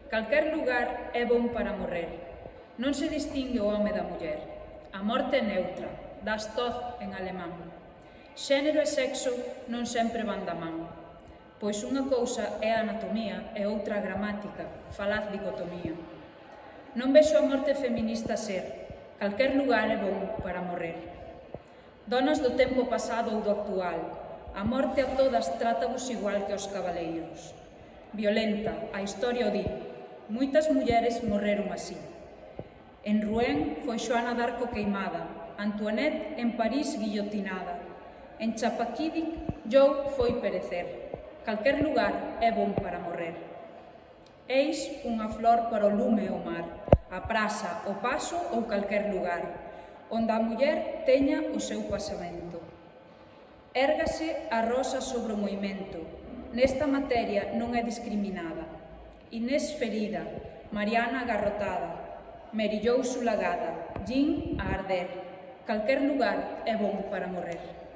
Calquer lugar é bon para morrer. Non se distingue o home da muller. A morte é neutra, das toz en alemán. Xénero e sexo non sempre van da man, pois unha cousa é a anatomía e outra a gramática, falaz dicotomía. Non vexo a morte feminista ser, calquer lugar é bon para morrer. Donas do tempo pasado ou do actual, a morte a todas trátavos igual que aos cabaleiros. Violenta, a historia o di, moitas mulleres morreron así. En Rouen foi Xoana d'Arco queimada, Antoinette en París guillotinada, en Chapaquidic Joe foi perecer. Calquer lugar é bon para morrer. Eis unha flor para o lume e o mar, a praza, o paso ou calquer lugar, onde a muller teña o seu pasamento. Érgase a rosa sobre o movimento, nesta materia non é discriminada. Inés ferida, Mariana agarrotada, Merillou sulagada, Jean a arder. Calquer lugar é bon para morrer.